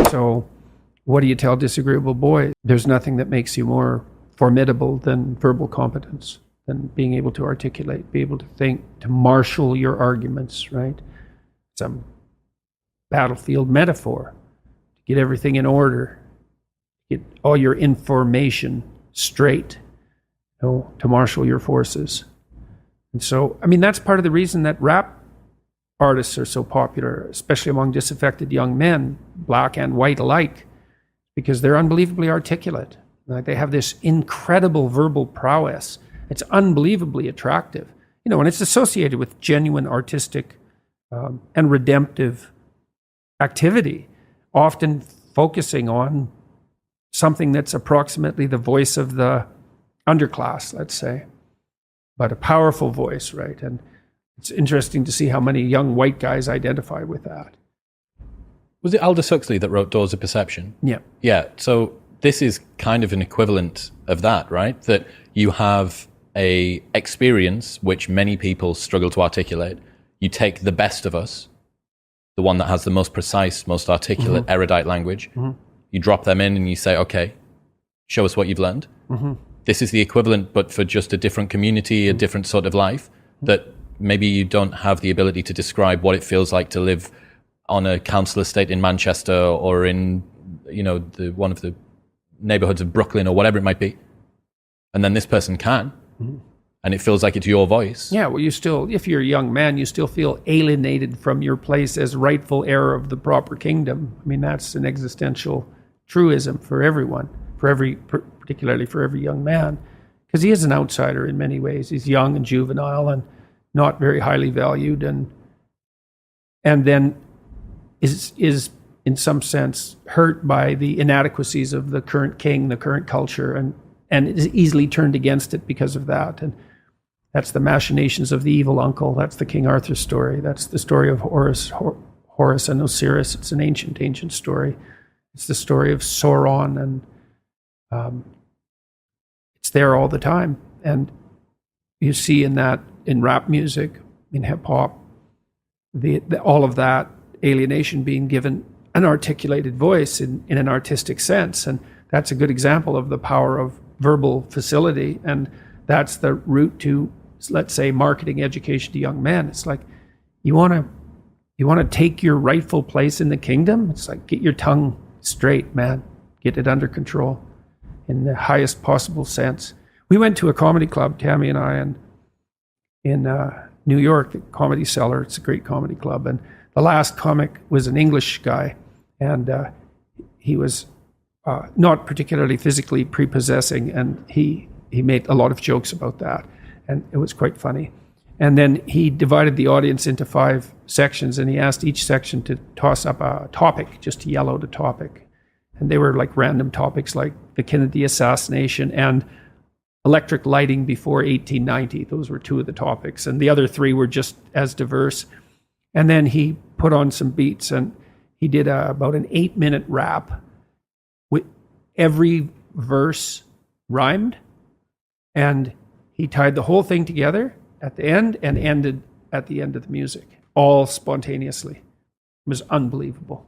So what do you tell disagreeable boys? There's nothing that makes you more formidable than verbal competence, than being able to articulate, be able to think, to marshal your arguments, right? Some battlefield metaphor, to get everything in order, get all your information straight, to marshal your forces. And so, I mean, that's part of the reason that rap artists are so popular, especially among disaffected young men, black and white alike, because they're unbelievably articulate. Like, they have this incredible verbal prowess. It's unbelievably attractive, and it's associated with genuine artistic and redemptive activity, often focusing on something that's approximately the voice of the underclass, let's say, but a powerful voice, right? And it's interesting to see how many young white guys identify with that. Was it Aldous Huxley that wrote Doors of Perception? Yeah. Yeah, so this is kind of an equivalent of that, right? That you have a experience which many people struggle to articulate. You take the best of us, the one that has the most precise, most articulate, erudite language. You drop them in and you say, okay, show us what you've learned. This is the equivalent, but for just a different community, a different sort of life, that maybe you don't have the ability to describe what it feels like to live on a council estate in Manchester or in, one of the neighborhoods of Brooklyn or whatever it might be. And then this person can. And it feels like it's your voice. Yeah, well, you still, if you're a young man, you still feel alienated from your place as rightful heir of the proper kingdom. I mean, that's an existential truism for everyone, particularly for every young man, because he is an outsider in many ways. He's young and juvenile and not very highly valued, and then is in some sense hurt by the inadequacies of the current king, the current culture, and is easily turned against it because of that. And that's the machinations of the evil uncle. That's the King Arthur story. That's the story of Horus and Osiris. It's an ancient story. It's the story of Sauron, and it's there all the time. And you see in rap music, in hip hop, all of that alienation being given an articulated voice in an artistic sense. And that's a good example of the power of verbal facility. And that's the route to, let's say, marketing education to young men. It's like, you want to take your rightful place in the kingdom? It's like, get your tongue straight, man. Get it under control in the highest possible sense. We went to a comedy club, Tammy and I, in New York, the Comedy Cellar. It's a great comedy club. And the last comic was an English guy, and he was not particularly physically prepossessing, and he made a lot of jokes about that, and it was quite funny. And then he divided the audience into 5 sections, and he asked each section to toss up a topic, just to yell out a topic. And they were like random topics like the Kennedy assassination and electric lighting before 1890. Those were 2 of the topics, and the other 3 were just as diverse. And then he put on some beats, and he did about an 8-minute rap. With every verse rhymed, and he tied the whole thing together at the end and ended at the end of the music, all spontaneously. It was unbelievable.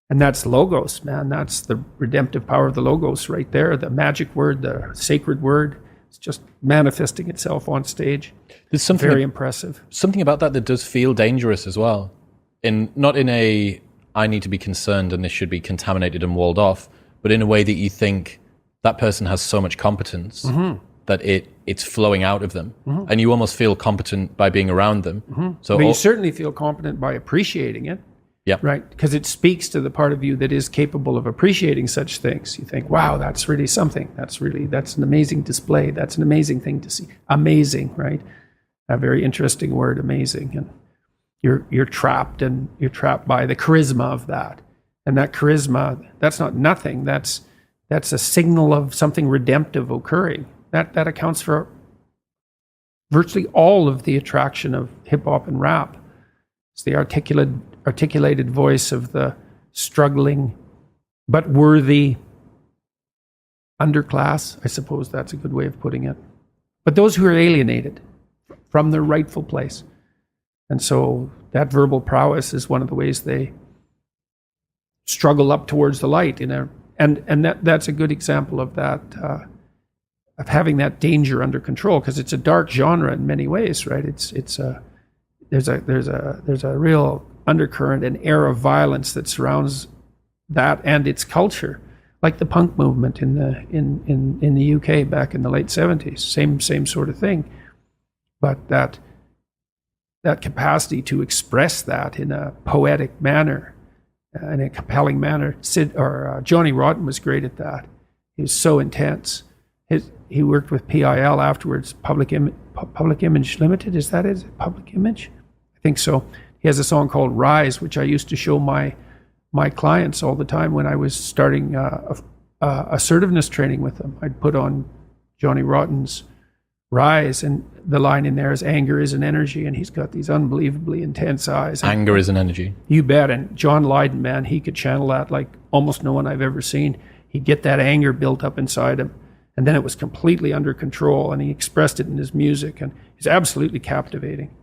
And that's logos, man. That's the redemptive power of the logos right there, the magic word, the sacred word. It's just manifesting itself on stage. There's something very impressive. Something about that does feel dangerous as well. Not in a, I need to be concerned and this should be contaminated and walled off, but in a way that you think that person has so much competence that it's flowing out of them. And you almost feel competent by being around them. So but you certainly feel competent by appreciating it. Yeah. Right. Because it speaks to the part of you that is capable of appreciating such things. You think, wow, that's really something. That's an amazing display. That's an amazing thing to see. Amazing, right? A very interesting word, amazing. And you're trapped by the charisma of that. And that charisma, that's not nothing. That's a signal of something redemptive occurring. That accounts for virtually all of the attraction of hip hop and rap. It's the articulated voice of the struggling but worthy underclass. I suppose that's a good way of putting it. But those who are alienated from their rightful place. And so that verbal prowess is one of the ways they struggle up towards the light and that's a good example of that, of having that danger under control, because it's a dark genre in many ways, right? There's a real undercurrent and air of violence that surrounds that and its culture, like the punk movement in the UK back in the late 70s. Same sort of thing, but that capacity to express that in a poetic manner, in a compelling manner. Johnny Rotten was great at that. He was so intense. He worked with PIL afterwards, Public Image Limited. Is that it? Public Image? I think so. He has a song called Rise, which I used to show my clients all the time when I was starting assertiveness training with them. I'd put on Johnny Rotten's Rise, and the line in there is anger is an energy, and he's got these unbelievably intense eyes. Anger is an energy. You bet. And John Lydon, man, he could channel that like almost no one I've ever seen. He'd get that anger built up inside him, and then it was completely under control, and he expressed it in his music, and he's absolutely captivating,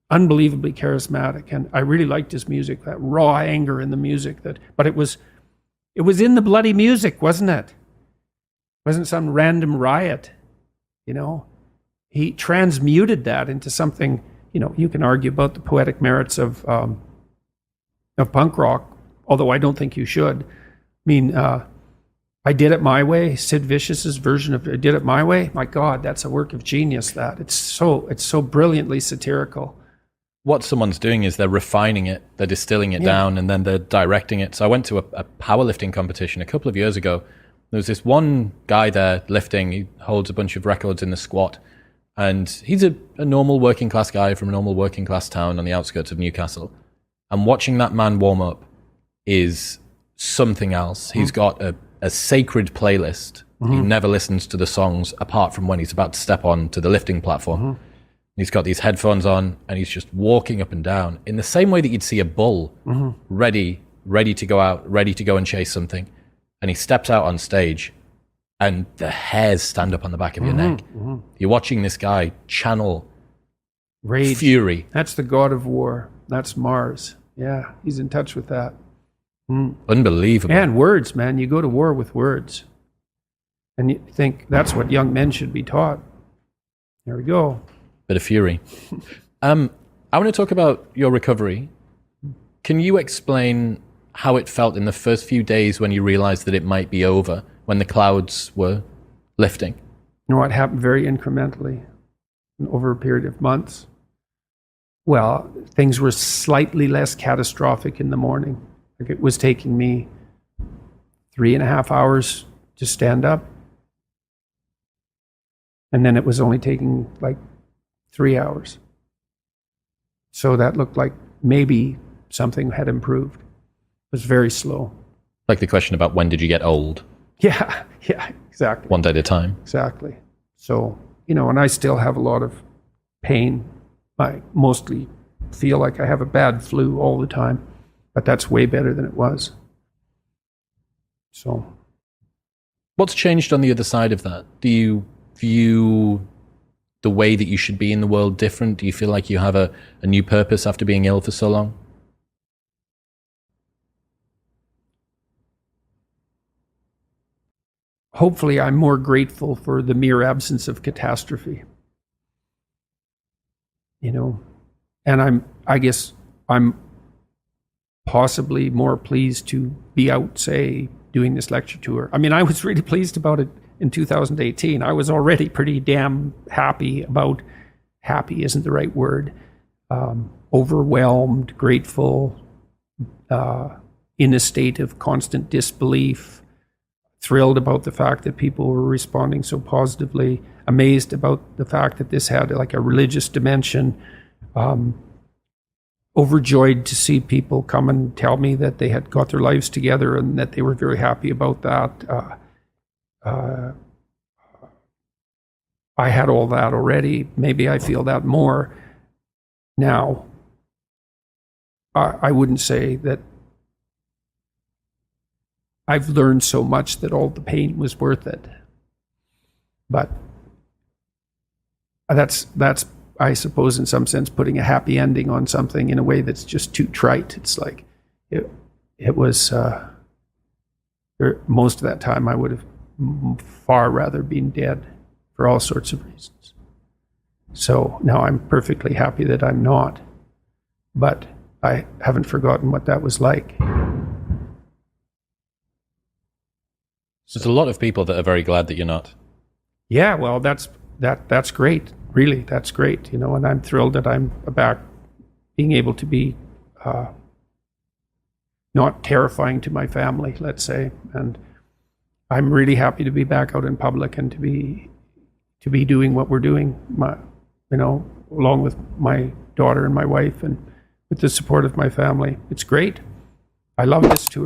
unbelievably charismatic. And I really liked his music, that raw anger in the music. But it was in the bloody music, wasn't it? It wasn't some random riot, you know. He transmuted that into something, you know. You can argue about the poetic merits of punk rock, although I don't think you should. I mean, I Did It My Way, Sid Vicious's version of I Did It My Way. My God, that's a work of genius. That it's so brilliantly satirical. What someone's doing is they're refining it, they're distilling it down, and then they're directing it. So I went to a powerlifting competition a couple of years ago. There was this one guy there lifting. He holds a bunch of records in the squat. And he's a normal working class guy from a normal working class town on the outskirts of Newcastle. And watching that man warm up is something else. He's got a sacred playlist. He never listens to the songs apart from when he's about to step on to the lifting platform. He's got these headphones on, and he's just walking up and down in the same way that you'd see a bull ready to go out, ready to go and chase something. And he steps out on stage, and the hairs stand up on the back of your neck. You're watching this guy channel Rage. Fury. That's the god of war. That's Mars. Yeah, he's in touch with that. Unbelievable. And words, man. You go to war with words. And you think that's what young men should be taught. There we go. Bit of fury. I want to talk about your recovery. Can you explain how it felt in the first few days when you realized that it might be over, when the clouds were lifting? You know, it happened very incrementally over a period of months. Well, things were slightly less catastrophic in the morning. Like, it was taking me 3.5 hours to stand up. And then it was only taking like 3 hours. So that looked like maybe something had improved. It was very slow. Like the question about when did you get old? Yeah, exactly. One day at a time. Exactly. So, you know, and I still have a lot of pain. I mostly feel like I have a bad flu all the time, but that's way better than it was. So. What's changed on the other side of that? Do you view the way that you should be in the world different? Do you feel like you have a new purpose after being ill for so long? Hopefully, I'm more grateful for the mere absence of catastrophe. You know, and I guess I'm possibly more pleased to be out, say, doing this lecture tour. I mean, I was really pleased about it in 2018. I was already pretty damn happy isn't the right word, overwhelmed, grateful, in a state of constant disbelief, thrilled about the fact that people were responding so positively, amazed about the fact that this had like a religious dimension, overjoyed to see people come and tell me that they had got their lives together and that they were very happy about that. I had all that already. Maybe I feel that more now. I wouldn't say that I've learned so much that all the pain was worth it. But that's I suppose in some sense putting a happy ending on something in a way that's just too trite. It's like it was most of that time I would have far rather been dead for all sorts of reasons. So now I'm perfectly happy that I'm not, but I haven't forgotten what that was like. There's a lot of people that are very glad that you're not. Yeah, well, that's great. Really, that's great. You know, and I'm thrilled that I'm back, being able to be not terrifying to my family, let's say. And I'm really happy to be back out in public and to be doing what we're doing. Along with my daughter and my wife, and with the support of my family. It's great. I love this tour.